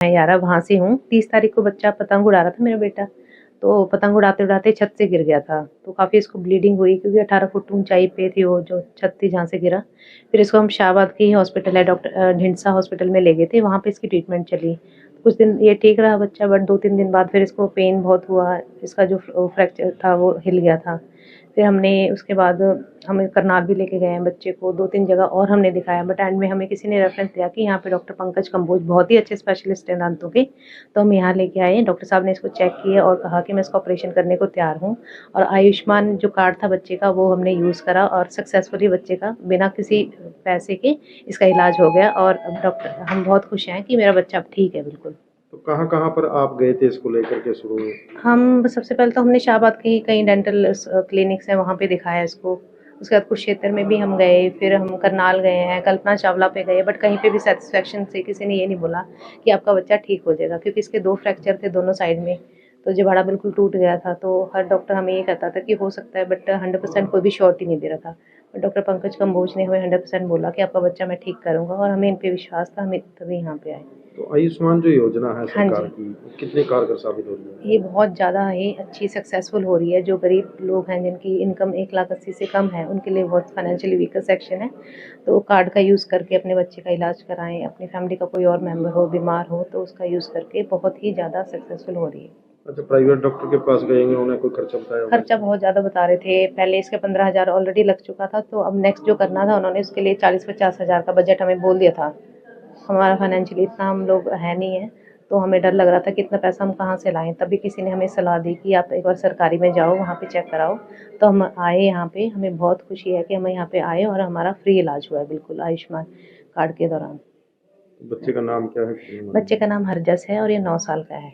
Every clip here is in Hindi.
मैं यारा वहाँ से हूँ। 30 तारीख को बच्चा पतंग उड़ा रहा था मेरा बेटा, तो पतंग उड़ाते-उड़ाते छत से गिर गया था। तो काफ़ी इसको ब्लीडिंग हुई क्योंकि 18 फुट ऊँचाई पे थी वो जो छत थी जहाँ से गिरा। फिर इसको हम शाहबाद के ही हॉस्पिटल है ढिंडसा हॉस्पिटल में ले गए थे, वहाँ पे इसकी ट्रीटमेंट चली। कुछ दिन ये ठीक रहा बच्चा, बट 2-3 दिन बाद फिर इसको पेन बहुत हुआ। इसका जो फ्रैक्चर था वो हिल गया था। फिर हमने उसके बाद हम करनाल भी लेके गए हैं बच्चे को, 2-3 जगह और हमने दिखाया, बट एंड में हमें किसी ने रेफरेंस दिया कि यहाँ पे डॉक्टर पंकज कंबोज बहुत ही अच्छे स्पेशलिस्ट हैं दांतों के। तो हम यहाँ लेके आए, डॉक्टर साहब ने इसको चेक किया और कहा कि मैं इसका ऑपरेशन करने को तैयार हूँ। और आयुष्मान जो कार्ड था बच्चे का वो हमने यूज़ करा और सक्सेसफुली बच्चे का बिना किसी पैसे के इसका इलाज हो गया। और अब डॉक्टर हम बहुत खुश हैं कि मेरा बच्चा अब ठीक है बिल्कुल। तो कहाँ-कहाँ पर आप गए थे इसको लेकर के शुरू में? हम सबसे पहले तो हमने शाहबाद के ही कई डेंटल क्लिनिक्स हैं वहाँ पे दिखाया इसको। उसके बाद कुरुक्षेत्र में भी हम गए, फिर हम करनाल गए हैं, कल्पना चावला पे गए, बट कहीं पे भी सैटिस्फैक्शन से किसी ने ये नहीं बोला कि आपका बच्चा ठीक हो जाएगा, क्योंकि इसके 2 फ्रैक्चर थे दोनों साइड में। तो जबाड़ा बिल्कुल टूट गया था, तो हर डॉक्टर हमें ये कहता था कि हो सकता है, बट 100% कोई भी श्योरिटी नहीं दे रहा था। बट डॉक्टर पंकज कंबोज ने हमें 100% बोला कि आपका बच्चा मैं ठीक करूँगा, और हमें इन पे विश्वास था, हम तभी यहाँ पे आए। तो आयुष्मान जो योजना है हाँ सरकार जी। की, वो कितनी कारगर साबित हो रही है? ये बहुत ज़्यादा ही अच्छी सक्सेसफुल हो रही है। जो गरीब लोग हैं जिनकी इनकम 1,80,000 से कम है, उनके लिए बहुत फाइनेंशियली वीकर सेक्शन है। तो कार्ड का यूज़ करके अपने बच्चे का इलाज कराएँ, अपनी फैमिली का कोई और मेंबर हो, बीमार हो, तो उसका यूज़ करके बहुत ही ज़्यादा सक्सेसफुल हो रही है। अच्छा, प्राइवेट डॉक्टर के पास गए होंगे, उन्हें कोई खर्चा बताया होगा खर्चा इसका? बहुत ज़्यादा बता रहे थे। पहले इसके 15,000 ऑलरेडी लग चुका था, तो अब नेक्स्ट जो करना था उन्होंने उसके लिए 40-50 हज़ार का बजट हमें बोल दिया था। हमारा फाइनेंशियली इतना हम लोग है नहीं है, तो हमें डर लग रहा था कि इतना पैसा हम कहाँ से लाएँ। तभी किसी ने हमें सलाह दी कि आप एक बार सरकारी में जाओ, वहाँ पे चेक कराओ। तो हम आए यहाँ पे, हमें बहुत खुशी है कि हम यहाँ पे आए और हमारा फ्री इलाज हुआ है बिल्कुल आयुष्मान कार्ड के दौरान। तो बच्चे का नाम क्या है? बच्चे का नाम हरजस है और ये 9 साल का है।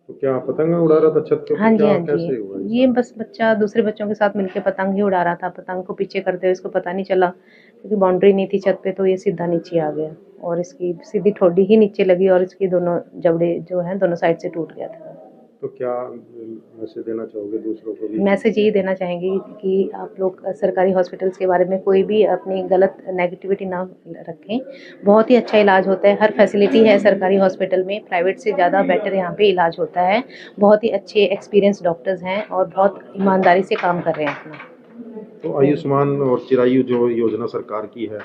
तो क्या पतंग उड़ा रहा था छत के हाँ ऊपर? जी, क्या हाँ जी। कैसे हुआ ये ये सारा? बस बच्चा दूसरे बच्चों के साथ मिलके पतंग ही उड़ा रहा था। पतंग को पीछे करते हुए इसको पता नहीं चला, क्योंकि बाउंड्री नहीं थी छत पे, तो ये सीधा नीचे आ गया और इसकी सीधी ठोडी ही नीचे लगी और इसकी दोनों जबड़े जो हैं दोनों साइड से टूट गया था। तो क्या मैसेज देना चाहोगे दूसरों को भी? मैसेज यही देना चाहेंगे कि आप लोग सरकारी हॉस्पिटल्स के बारे में कोई भी अपनी गलत नेगेटिविटी ना रखें। बहुत ही अच्छा इलाज होता है, हर फैसिलिटी है सरकारी हॉस्पिटल में, प्राइवेट से ज़्यादा बेटर यहाँ पे इलाज होता है। बहुत ही अच्छे एक्सपीरियंस डॉक्टर्स हैं और बहुत ईमानदारी से काम कर रहे हैं अपना। तो आयुष्मान और चिरायु जो योजना सरकार की है,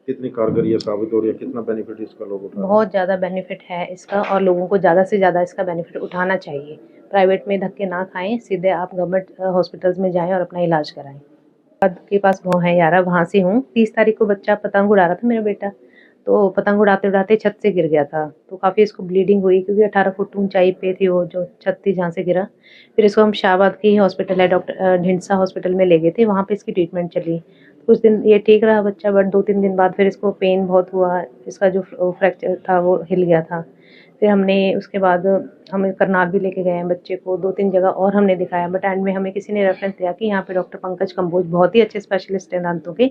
कितनी कारगर ये साबित हो रही है? कितना बेनिफिट इसका लोग उठा रहे हैं? बहुत ज़्यादा बेनिफिट है इसका और लोगों को ज़्यादा से ज़्यादा इसका बेनिफिट उठाना चाहिए। प्राइवेट में धक्के ना खाएँ, सीधे आप गवर्नमेंट हॉस्पिटल्स में जाएँ और अपना इलाज कराएँ। के पास गाँव है यारा, वहाँ से हूँ। 30 तारीख को बच्चा पतंग उड़ा रहा था मेरा बेटा, तो पतंग उड़ाते-उड़ाते छत से गिर गया था। तो काफ़ी इसको ब्लीडिंग हुई क्योंकि 18 फुट ऊँचाई पे थी वो जो छत थी जहाँ से गिरा। फिर इसको हम शाहबाद के ही हॉस्पिटल है ढिंडसा हॉस्पिटल में ले गए थे, वहाँ पे इसकी ट्रीटमेंट चली। कुछ दिन ये ठीक रहा बच्चा, बट 2-3 दिन बाद फिर इसको पेन बहुत हुआ। इसका जो फ्रैक्चर था वो हिल गया था। फिर हमने उसके बाद हम करनाल भी लेके गए हैं बच्चे को, 2-3 जगह और हमने दिखाया, बट एंड में हमें किसी ने रेफरेंस दिया कि यहाँ पे डॉक्टर पंकज कंबोज बहुत ही अच्छे स्पेशलिस्ट हैं दांतों के।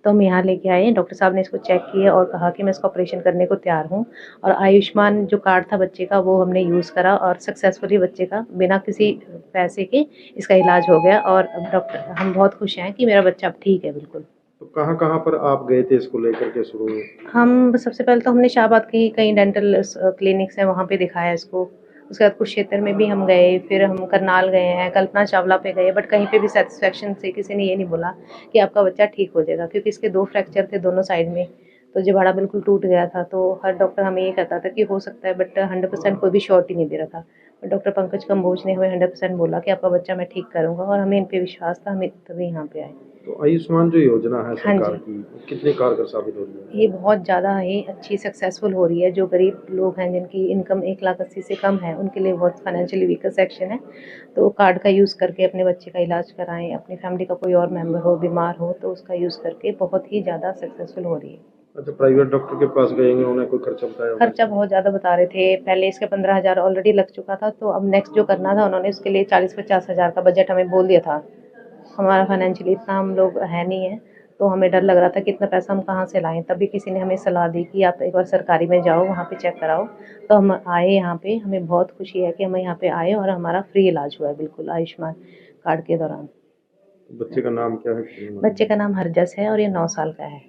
तो हम यहाँ लेके आए, डॉक्टर साहब ने इसको चेक किया और कहा कि मैं इसका ऑपरेशन करने को तैयार हूँ। और आयुष्मान जो कार्ड था बच्चे का वो हमने यूज़ करा और सक्सेसफुली बच्चे का बिना किसी पैसे के इसका इलाज हो गया। और अब डॉक्टर हम बहुत खुश हैं कि मेरा बच्चा अब ठीक है बिल्कुल। तो कहाँ-कहाँ पर आप गए थे इसको लेकर के शुरू में? हम सबसे पहले तो हमने शाहबाद के ही कई डेंटल क्लिनिक्स हैं वहाँ पे दिखाया इसको। उसके बाद कुरुक्षेत्र में भी हम गए, फिर हम करनाल गए हैं, कल्पना चावला पे गए, बट कहीं पे भी सैटिस्फैक्शन से किसी ने ये नहीं बोला कि आपका बच्चा ठीक हो जाएगा, क्योंकि इसके 2 फ्रैक्चर थे दोनों साइड में। तो जबाड़ा बिल्कुल टूट गया था, तो हर डॉक्टर हमें ये कहता था कि हो सकता है, बट 100% कोई भी श्योरिटी नहीं दे रहा था। बट डॉक्टर पंकज कंबोज ने हमें 100% बोला कि आपका बच्चा मैं ठीक करूँगा, और हमें इन पे विश्वास था, हम तभी यहाँ पे आए। तो आयुष्मान जो योजना है हाँ सरकार जी। की, वो कितनी कारगर साबित हो रही है? ये बहुत ज़्यादा ही अच्छी सक्सेसफुल हो रही है। जो गरीब लोग हैं जिनकी इनकम 1,80,000 से कम है, उनके लिए बहुत फाइनेंशियली वीकर सेक्शन है। तो कार्ड का यूज़ करके अपने बच्चे का इलाज कराएँ, अपनी फैमिली का कोई और मेंबर हो, बीमार हो, तो उसका यूज़ करके बहुत ही ज़्यादा सक्सेसफुल हो रही है। अच्छा, प्राइवेट डॉक्टर के पास गए होंगे, उन्हें कोई खर्चा बताया होगा खर्चा इसका? बहुत ज़्यादा बता रहे थे। पहले इसके 15,000 ऑलरेडी लग चुका था, तो अब नेक्स्ट जो करना था उन्होंने उसके लिए 40-50 हज़ार का बजट हमें बोल दिया था। हमारा फाइनेंशियली इतना हम लोग है नहीं है, तो हमें डर लग रहा था कि इतना पैसा हम कहाँ से लाएँ। तभी किसी ने हमें सलाह दी कि आप एक बार सरकारी में जाओ, वहाँ पे चेक कराओ। तो हम आए यहाँ पे, हमें बहुत खुशी है कि हम यहाँ पे आए और हमारा फ्री इलाज हुआ है बिल्कुल आयुष्मान कार्ड के दौरान। तो बच्चे का नाम क्या है? बच्चे का नाम हरजस है और ये 9 साल का है।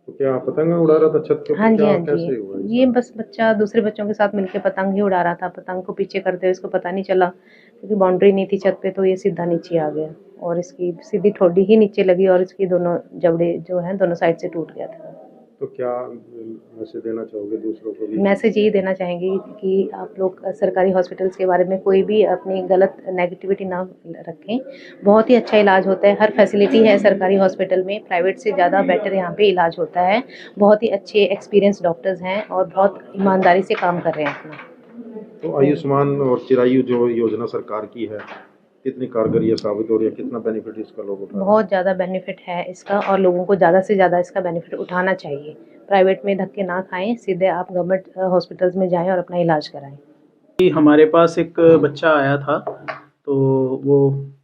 तो क्या पतंग उड़ा रहा था छत के हाँ ऊपर? जी, क्या हाँ जी। कैसे हुआ ये ये सारा? बस बच्चा दूसरे बच्चों के साथ मिलके पतंग ही उड़ा रहा था। पतंग को पीछे करते हुए इसको पता नहीं चला क्योंकि बाउंड्री नहीं थी छत पे, तो ये सीधा नीचे आ गया और इसकी सीधी ठोडी ही नीचे लगी और इसकी दोनों जबड़े जो हैं दोनों साइड से टूट गया था। तो क्या मैसेज देना चाहोगे दूसरों को भी? मैसेज यही देना चाहेंगी कि आप लोग सरकारी हॉस्पिटल्स के बारे में कोई भी अपनी गलत नेगेटिविटी ना रखें। बहुत ही अच्छा इलाज होता है, हर फैसिलिटी है सरकारी हॉस्पिटल में, प्राइवेट से ज़्यादा बेटर यहाँ पे इलाज होता है। बहुत ही अच्छे एक्सपीरियंस डॉक्टर्स हैं और बहुत ईमानदारी से काम कर रहे हैं अपना। तो आयुष्मान और चिरायु जो योजना सरकार की है, कितनी कारगर ये साबित हो रही है? कितना बेनिफिट इसका लोग उठा रहे हैं? बहुत ज़्यादा बेनिफिट है इसका और लोगों को ज़्यादा से ज़्यादा इसका बेनिफिट उठाना चाहिए। प्राइवेट में धक्के ना खाएं, सीधे आप गवर्नमेंट हॉस्पिटल्स में जाएं और अपना इलाज कराएं। कि हमारे पास एक बच्चा आया था, तो वो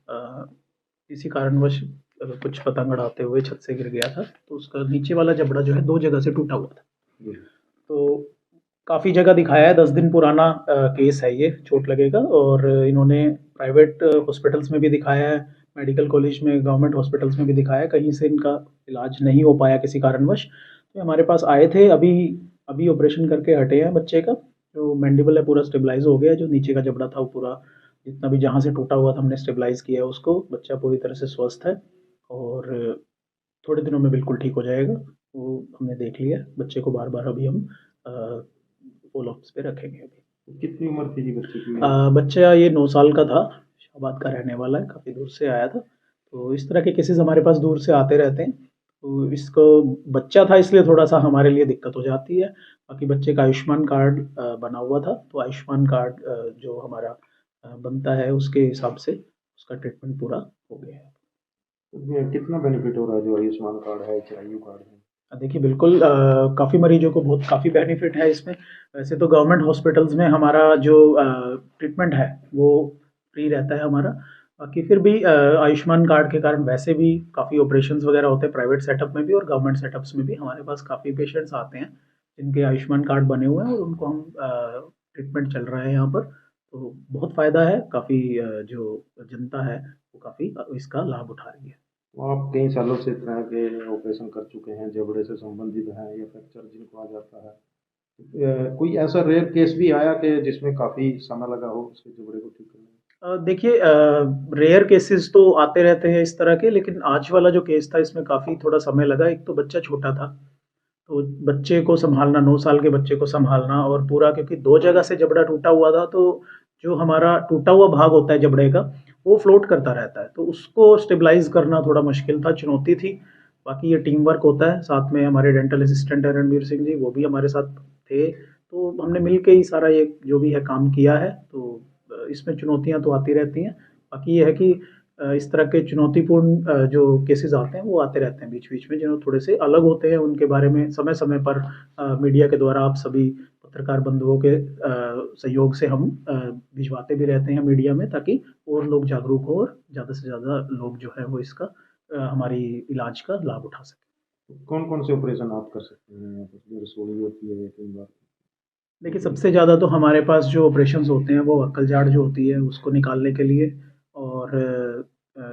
किसी कारणवश कुछ पतंग उड़ाते हुए छत से गिर गया था, तो उसका नीचे वाला जबड़ा जो है 2 जगह से टूटा हुआ था। जी। तो काफ़ी जगह दिखाया है, 10 दिन पुराना केस है ये, चोट लगेगा, और इन्होंने प्राइवेट हॉस्पिटल्स में भी दिखाया है, मेडिकल कॉलेज में, गवर्नमेंट हॉस्पिटल्स में भी दिखाया है, कहीं से इनका इलाज नहीं हो पाया किसी कारणवश। तो हमारे पास आए थे, अभी अभी ऑपरेशन करके हटे हैं बच्चे का। जो मैंडिबल है पूरा स्टेबलाइज़ हो गया है, जो नीचे का जबड़ा था वो पूरा जितना भी जहाँ से टूटा हुआ था हमने स्टेबलाइज़ किया है उसको। बच्चा पूरी तरह से स्वस्थ है और थोड़े दिनों में बिल्कुल ठीक हो जाएगा। वो हमने देख लिया है, बच्चे को बार-बार अभी हम फ़ॉलो-अप्स पे रखेंगे अभी। कितनी उम्र थी जी बच्चे की? बच्चा ये 9 साल का था, शाहबाद का रहने वाला है, काफ़ी दूर से आया था। तो इस तरह के केसेज़ हमारे पास दूर से आते रहते हैं। तो इसको बच्चा था इसलिए थोड़ा-सा हमारे लिए दिक्कत हो जाती है। बाकी बच्चे का आयुष्मान कार्ड बना हुआ था, तो आयुष्मान कार्ड जो हमारा बनता है उसके हिसाब से उसका ट्रीटमेंट पूरा हो गया है। कितना बेनिफिट हो रहा है जो आयुष्मान कार्ड है, चिरायु कार्ड है? देखिए बिल्कुल, काफ़ी मरीजों को बहुत काफ़ी बेनिफिट है इसमें। वैसे तो गवर्नमेंट हॉस्पिटल्स में हमारा जो ट्रीटमेंट है वो फ्री रहता है हमारा। बाकी फिर भी आयुष्मान कार्ड के कारण वैसे भी काफ़ी ऑपरेशंस वगैरह होते हैं प्राइवेट सेटअप में भी और गवर्नमेंट सेटअप्स में भी। हमारे पास काफ़ी पेशेंट्स आते हैं जिनके आयुष्मान कार्ड बने हुए हैं और उनको हम ट्रीटमेंट चल रहा है यहाँ पर। तो बहुत फ़ायदा है, काफ़ी जो जनता है वो काफ़ी इसका लाभ उठा रही है। तो आप कई सालों से इस तरह के ऑपरेशन कर चुके हैं, जबड़े से संबंधित हैं या फ्रैक्चर जिनको आ जाता है। कोई ऐसा रेयर केस भी आया कि जिसमें काफ़ी समय लगा हो उसके जबड़े को ठीक करने में? देखिए, रेयर केसेस तो आते रहते हैं इस तरह के, लेकिन आज वाला जो केस था इसमें काफ़ी थोड़ा समय लगा। एक तो बच्चा छोटा था, तो बच्चे को सँभालना, 9 साल के बच्चे को सँभालना और पूरा, क्योंकि 2 जगह से जबड़ा टूटा हुआ था, तो जो हमारा टूटा हुआ भाग होता है जबड़े का, वो फ्लोट करता रहता है, तो उसको स्टेबलाइज़ करना थोड़ा मुश्किल था, चुनौती थी। बाकी ये टीम वर्क होता है, साथ में हमारे डेंटल असिस्टेंट हैं रणवीर सिंह जी, वो भी हमारे साथ थे, तो हमने मिल के ही सारा ये जो भी है काम किया है। तो इसमें चुनौतियाँ तो आती रहती हैं। बाकी ये है कि इस तरह के चुनौतीपूर्ण जो केसेस आते हैं वो आते रहते हैं बीच-बीच में, जो थोड़े से अलग होते हैं, उनके बारे में समय-समय पर मीडिया के द्वारा आप सभी पत्रकार बंधुओं के सहयोग से हम भिजवाते भी रहते हैं मीडिया में, ताकि और लोग जागरूक हों और ज़्यादा से ज़्यादा लोग जो है वो इसका हमारी इलाज का लाभ उठा सकें। कौन-कौन से ऑपरेशन आप कर सकते हैं यहाँ पर? जो रसोई होती है कई बार? देखिए, सबसे ज़्यादा तो हमारे पास जो ऑपरेशंस होते हैं वो अक्कल जाड़ जो होती है उसको निकालने के लिए, और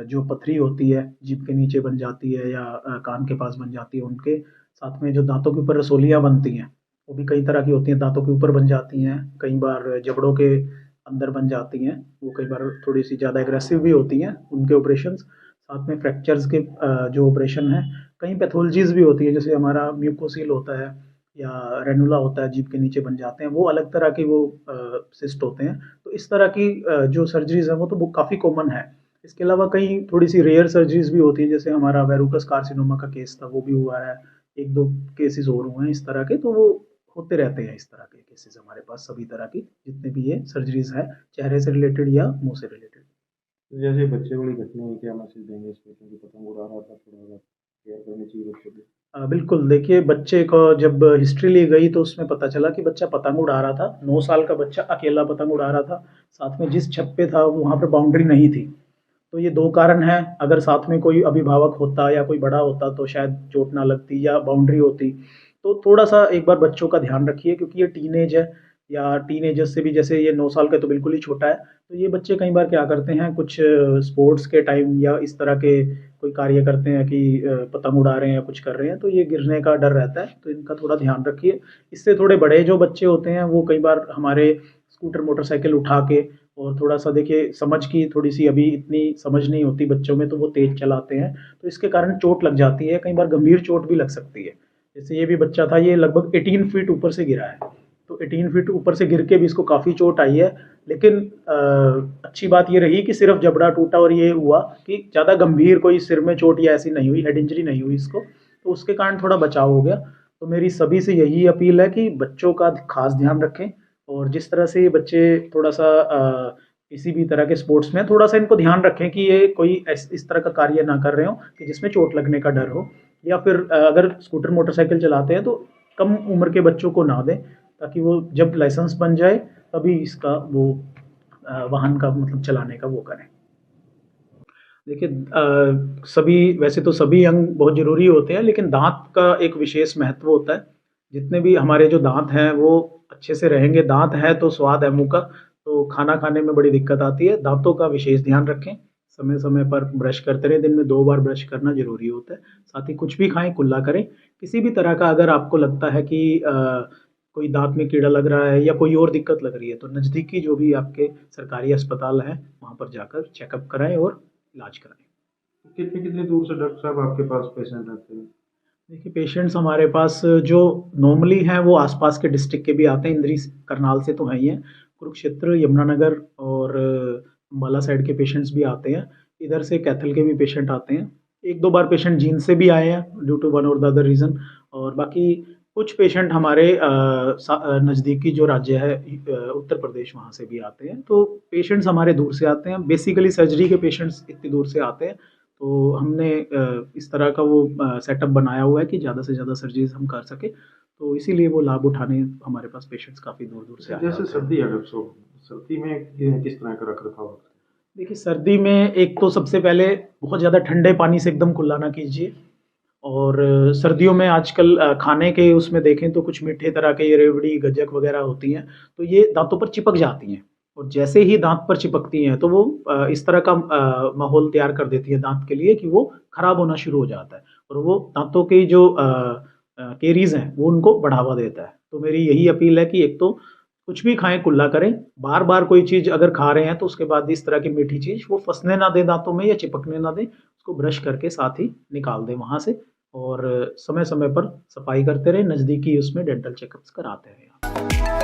जो पथरी होती है जीभ के नीचे बन जाती है या कान के पास बन जाती है उनके, साथ में जो दाँतों के ऊपर रसोलियाँ बनती हैं, वो भी कई तरह की होती हैं, दाँतों के ऊपर बन जाती हैं, कई बार जबड़ों के अंदर बन जाती हैं, वो कई बार थोड़ी-सी ज़्यादा एग्रेसिव भी होती हैं उनके ऑपरेशंस। साथ में फ्रैक्चर्स के जो ऑपरेशन हैं, कई पैथोलॉजीज़ भी होती है, जैसे हमारा म्यूकोसील होता है या रेनुला होता है, जीभ के नीचे बन जाते हैं, वो अलग तरह के वो सिस्ट होते हैं। तो इस तरह की जो सर्जरीज़ हैं वो तो काफ़ी कॉमन है। इसके अलावा कई थोड़ी-सी रेयर सर्जरीज़ भी होती हैं, जैसे हमारा वेरुकस कार्सिनोमा का केस था, वो भी हुआ है। 1-2 केसेज़ और हुए हैं इस तरह के, तो वो होते रहते हैं इस तरह के केसेज़ हमारे पास, सभी तरह की जितने भी ये सर्जरीज़ हैं, चेहरे से रिलेटेड या मुँह से रिलेटेड। जैसे बच्चे वाली घटना हुई, क्या मैसेज देंगे इस पे? क्योंकि पतंग उड़ा रहा था, थोड़ा केयर करनी चाहिए बच्चों की। बिल्कुल, देखिए बच्चे को जब हिस्ट्री ली गई तो उसमें पता चला कि बच्चा पतंग उड़ा रहा था, 9 साल का बच्चा अकेला पतंग उड़ा रहा था, साथ में जिस छत पे था वहाँ पे बाउंड्री नहीं थी। तो ये 2 कारण हैं, अगर साथ में कोई अभिभावक होता या कोई बड़ा होता तो शायद चोट ना लगती या बाउंड्री होती। तो थोड़ा-सा एक बार बच्चों का ध्यान रखिए, क्योंकि ये टीनेज है, या टीनेजर्स से भी, जैसे ये 9 साल का तो बिल्कुल ही छोटा है, तो ये बच्चे कई बार क्या करते हैं, कुछ स्पोर्ट्स के टाइम या इस तरह के कोई कार्य करते हैं कि पतंग उड़ा रहे हैं या कुछ कर रहे हैं, तो ये गिरने का डर रहता है, तो इनका थोड़ा ध्यान रखिए। इससे थोड़े बड़े जो बच्चे होते हैं वो कई बार हमारे स्कूटर मोटरसाइकिल उठा के, और थोड़ा-सा देखिए समझ की थोड़ी-सी अभी इतनी समझ नहीं होती बच्चों में, तो वो तेज़ चलाते हैं, तो इसके कारण चोट लग जाती है, कई बार गंभीर चोट भी लग सकती है। जैसे ये भी बच्चा था, ये लगभग 18 फीट ऊपर से गिरा है, तो 18 फीट ऊपर से गिर के भी इसको काफ़ी चोट आई है। लेकिन अच्छी बात ये रही कि सिर्फ़ जबड़ा टूटा और ये हुआ कि ज़्यादा गंभीर कोई सिर में चोट या ऐसी नहीं हुई, हेड इंजरी नहीं हुई इसको, तो उसके कारण थोड़ा बचाव हो गया। तो मेरी सभी से यही अपील है कि बच्चों का ख़ास ध्यान रखें, और जिस तरह से ये बच्चे थोड़ा-सा किसी भी तरह के स्पोर्ट्स में थोड़ा-सा इनको ध्यान रखें कि ये कोई इस तरह का कार्य ना कर रहे हों कि जिसमें चोट लगने का डर हो, या फिर अगर स्कूटर मोटरसाइकिल चलाते हैं तो कम उम्र के बच्चों को ना दें, ताकि वो जब लाइसेंस बन जाए तभी इसका वो वाहन का मतलब चलाने का वो करें। देखिए सभी, वैसे तो सभी अंग बहुत ज़रूरी होते हैं, लेकिन दाँत का एक विशेष महत्व होता है। जितने भी हमारे जो दाँत हैं वो अच्छे से रहेंगे, दाँत है तो स्वाद है मुँह का, तो खाना खाने में बड़ी दिक्कत आती है। दाँतों का विशेष ध्यान रखें, समय-समय पर ब्रश करते रहें, दिन में 2 बार ब्रश करना ज़रूरी होता है। साथ ही कुछ भी खाएँ कुल्ला करें। किसी भी तरह का अगर आपको लगता है कि कोई दाँत में कीड़ा लग रहा है या कोई और दिक्कत लग रही है, तो नज़दीकी जो भी आपके सरकारी अस्पताल हैं, वहाँ पर जाकर चेकअप कराएँ और इलाज कराएँ। कितनी दूर से डॉक्टर साहब आपके पास पेशेंट आते हैं? देखिए पेशेंट्स हमारे पास जो नॉर्मली हैं वो आसपास के डिस्ट्रिक्ट के भी आते हैं, इंद्री करनाल से तो हैं ही हैं, कुरुक्षेत्र, यमुनानगर और अम्बाला साइड के पेशेंट्स भी आते हैं। इधर से कैथल के भी पेशेंट आते हैं। 1-2 बार पेशेंट जींद से भी आए हैं ड्यू टू वन और द अदर रीज़न, और बाकी कुछ पेशेंट हमारे नज़दीकी जो राज्य है उत्तर प्रदेश, वहाँ से भी आते हैं। तो पेशेंट्स हमारे दूर से आते हैं, बेसिकली सर्जरी के पेशेंट्स इतनी दूर से आते हैं। तो हमने इस तरह का वो सेटअप बनाया हुआ है कि ज़्यादा से ज़्यादा सर्जरीज़ हम कर सकें, तो इसीलिए वो लाभ उठाने हमारे पास पेशेंट्स काफ़ी दूर-दूर से आए जैसे होते हैं। सर्दी है डॉक्टर साहब, सर्दी में किस तरह का रख-रखाव होता है? देखिए सर्दी में एक तो सबसे पहले बहुत ज़्यादा ठंडे पानी से एकदम कुल्ला ना कीजिए, और सर्दियों में आजकल खाने के उसमें देखें तो कुछ मीठे तरह के ये रेवड़ी, गज्जक वगैरह होती हैं, तो ये दाँतों पर चिपक जाती हैं, और जैसे ही दाँत पर चिपकती हैं तो वो इस तरह का माहौल तैयार कर देती है दाँत के लिए कि वो खराब होना शुरू हो जाता है, और वो दाँतों की जो कैरीज़ हैं वो उनको बढ़ावा देता है। तो मेरी यही अपील है कि एक तो कुछ भी खाएँ कुल्ला करें, बार-बार कोई चीज़ अगर खा रहे हैं तो उसके बाद इस तरह की मीठी चीज़ वो फँसने ना दें दाँतों में या चिपकने ना दें, उसको ब्रश करके साथ ही निकाल दें वहाँ से, और समय-समय पर सफाई करते रहें, नज़दीकी उसमें डेंटल चेकअप्स कराते रहें।